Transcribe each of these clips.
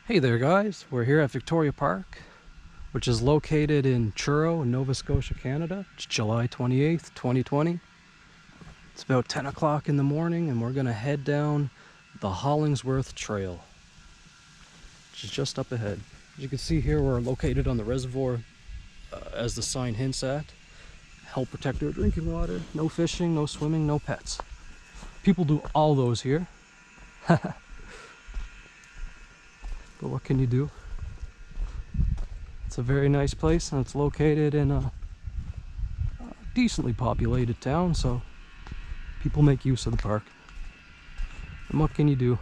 Hey there guys, we're here at Victoria Park, which is located in Truro, Nova Scotia, Canada. It's July 28th, 2020. It's about 10 o'clock in the morning and we're going to head down the Hollingsworth Trail, which is just up ahead. As you can see here, we're located on the reservoir, as the sign hints at. Help protect our drinking water, no fishing, no swimming, no pets. People do all those here. But what can you do? It's a very nice place and it's located in a decently populated town, so people make use of the park. And what can you do?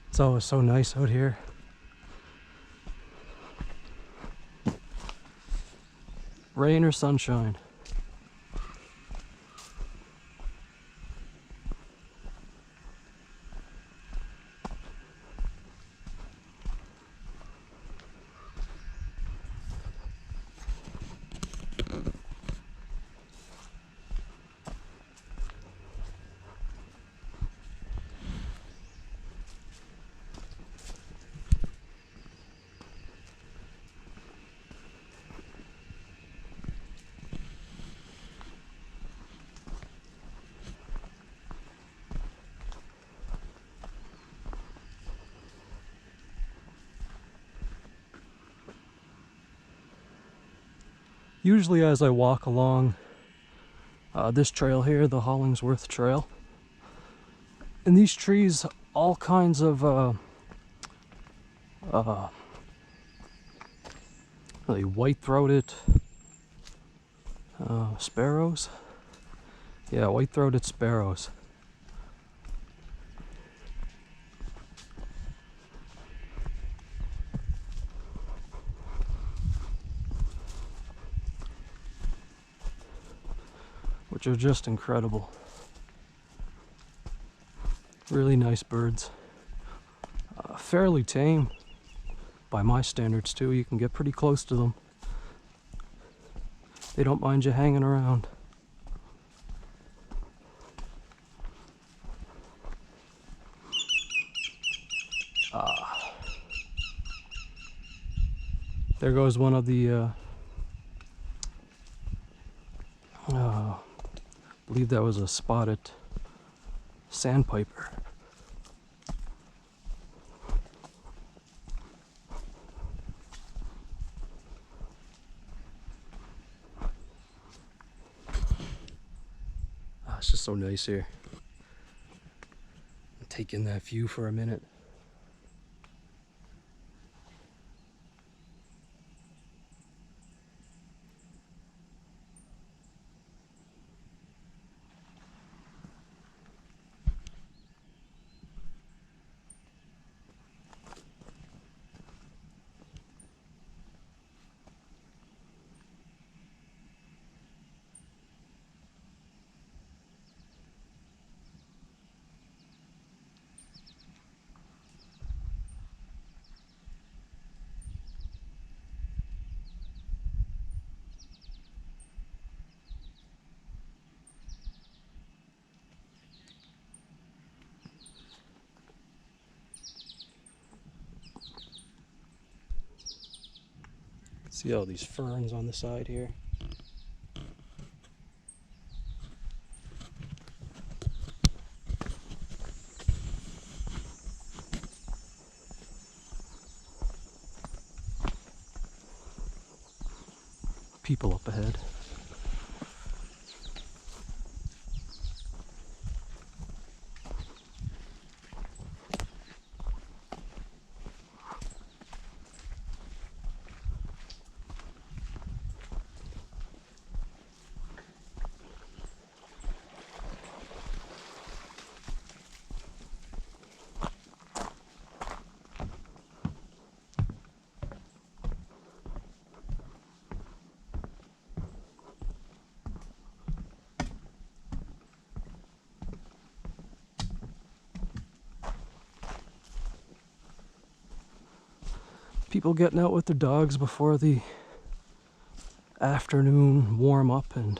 It's always so nice out here. Rain or sunshine. Usually as I walk along this trail here, the Hollingsworth Trail, and these trees, all kinds of really white-throated sparrows. Yeah, white-throated sparrows. Which are just incredible. Really nice birds. Fairly tame by my standards too. You can get pretty close to them. They don't mind you hanging around. There goes one of the I believe that was a spotted sandpiper. It's just so nice here. Take in that view for a minute. See all these ferns on the side here? People up ahead. people getting out with their dogs before the afternoon warm up, and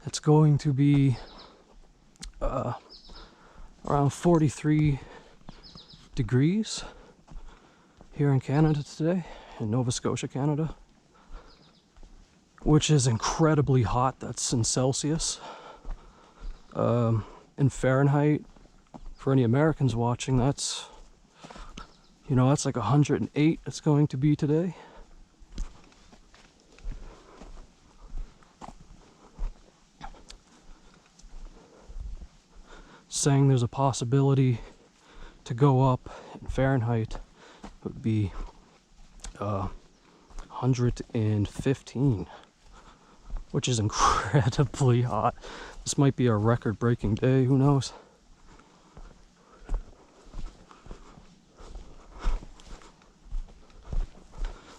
it's going to be around 43 degrees here in Canada today, in Nova Scotia, Canada, which is incredibly hot. That's in Celsius. In Fahrenheit, for any Americans watching, that's, you know, that's like 108 it's going to be today. Saying there's a possibility to go up in Fahrenheit would be 115, which is incredibly hot. This might be a record-breaking day, who knows?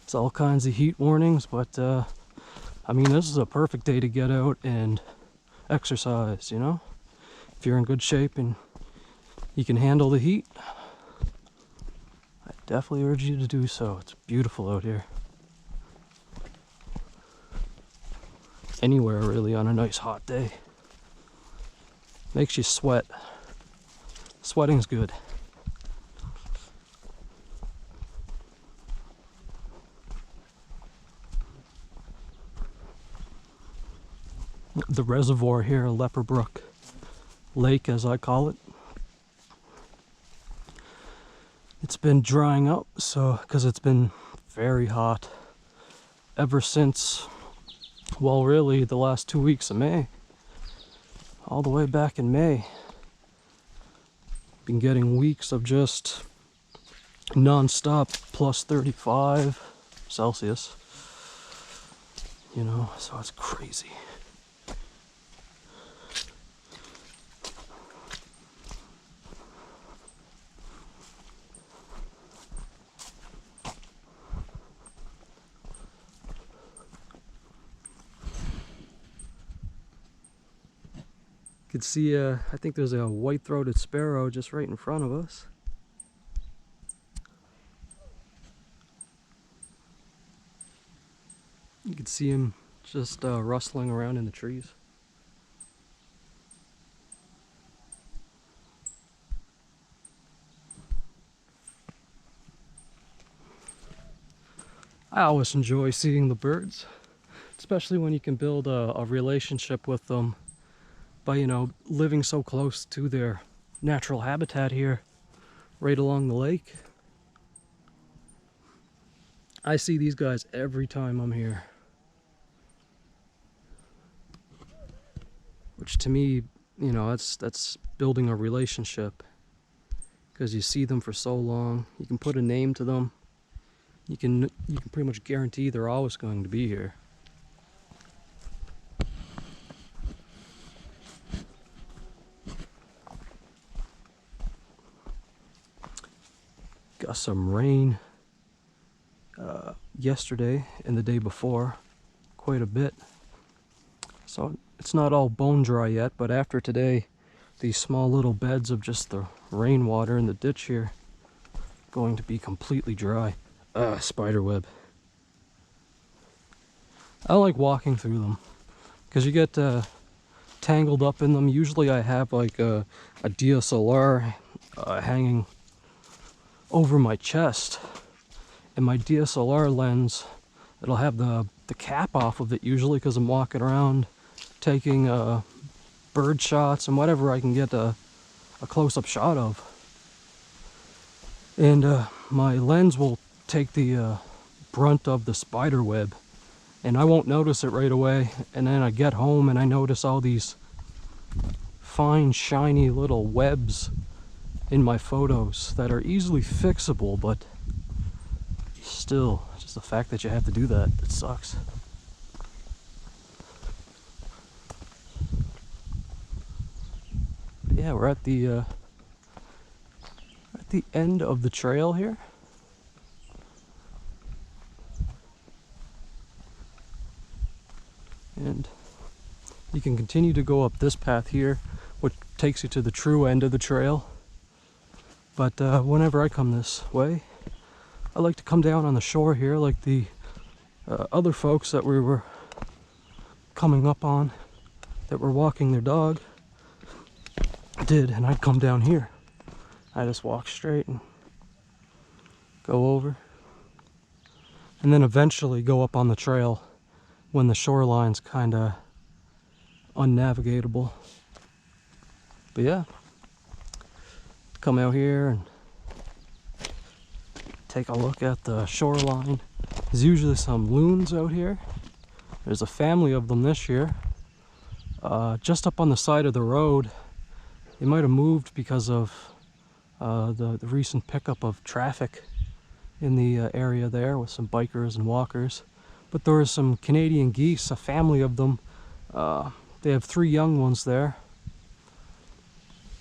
It's all kinds of heat warnings, but I mean, this is a perfect day to get out and exercise, you know? If you're in good shape and you can handle the heat, I definitely urge you to do so. It's beautiful out here. Anywhere really on a nice hot day. Makes you sweat. Sweating's good. The reservoir here, Lepper Brook Lake as I call it, it's been drying up, so because it's been very hot ever since, well, really the last 2 weeks of May, all the way back in May. Been getting weeks of just non-stop plus 35 Celsius, you know, so it's crazy. You can see, I think there's a white-throated sparrow just right in front of us. You can see him just rustling around in the trees. I always enjoy seeing the birds, especially when you can build a relationship with them by, you know, living so close to their natural habitat here, right along the lake. I see these guys every time I'm here, which to me, you know, that's building a relationship, because you see them for so long, you can put a name to them, you can pretty much guarantee they're always going to be here. Got some rain yesterday and the day before, quite a bit. So it's not all bone dry yet, but after today, these small little beds of just the rainwater in the ditch here going to be completely dry. Spider web. I like walking through them because you get tangled up in them. Usually I have like a DSLR hanging over my chest, and my DSLR lens, it'll have the cap off of it usually, because I'm walking around taking bird shots and whatever I can get a close-up shot of, and my lens will take the brunt of the spider web, and I won't notice it right away, and then I get home and I notice all these fine shiny little webs in my photos that are easily fixable, but still, just the fact that you have to do that, it sucks. But yeah, we're at the end of the trail here. And you can continue to go up this path here, which takes you to the true end of the trail. But whenever I come this way, I like to come down on the shore here like the other folks that we were coming up on that were walking their dog did, and I'd come down here. I just walk straight and go over, and then eventually go up on the trail when the shoreline's kind of unnavigatable. But yeah, come out here and take a look at the shoreline. There's usually some loons out here. There's a family of them this year. Just up on the side of the road. They might have moved because of the recent pickup of traffic in the area there with some bikers and walkers. But there was some Canadian geese, a family of them. They have 3 young ones there.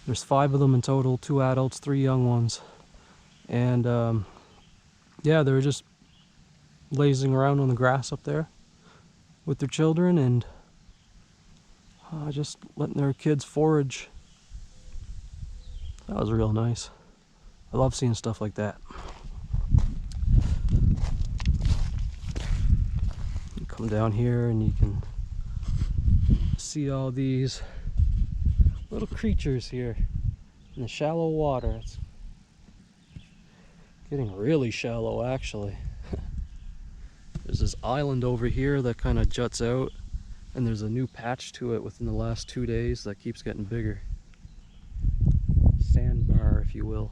There's 5 of them in total, 2 adults, 3 young ones. And yeah, they were just lazing around on the grass up there with their children and just letting their kids forage. That was real nice. I love seeing stuff like that. You come down here and you can see all these little creatures here in the shallow water. It's getting really shallow, actually. There's this island over here that kind of juts out, and there's a new patch to it within the last 2 days that keeps getting bigger. Sandbar, if you will.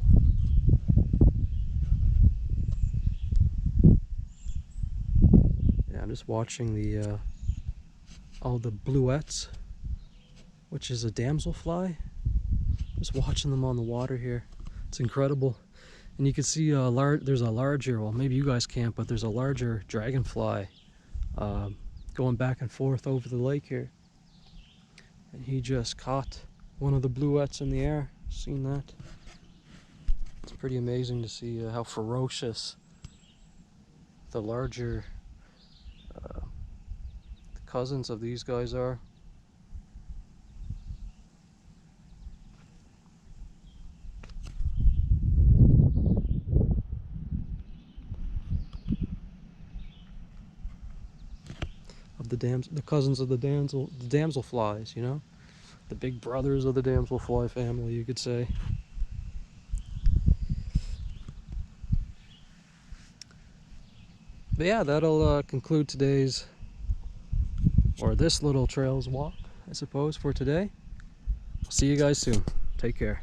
Yeah, I'm just watching the all the bluettes, which is a damselfly. Just watching them on the water here. It's incredible. And you can see there's a larger, well, maybe you guys can't, but there's a larger dragonfly going back and forth over the lake here. And he just caught one of the bluettes in the air. Seen that? It's pretty amazing to see how ferocious the larger cousins of these guys are. The cousins of the damselflies, you know, the big brothers of the damselfly family, you could say. But yeah, that'll conclude today's, or this little trails walk, I suppose, for today. I'll see you guys soon. Take care.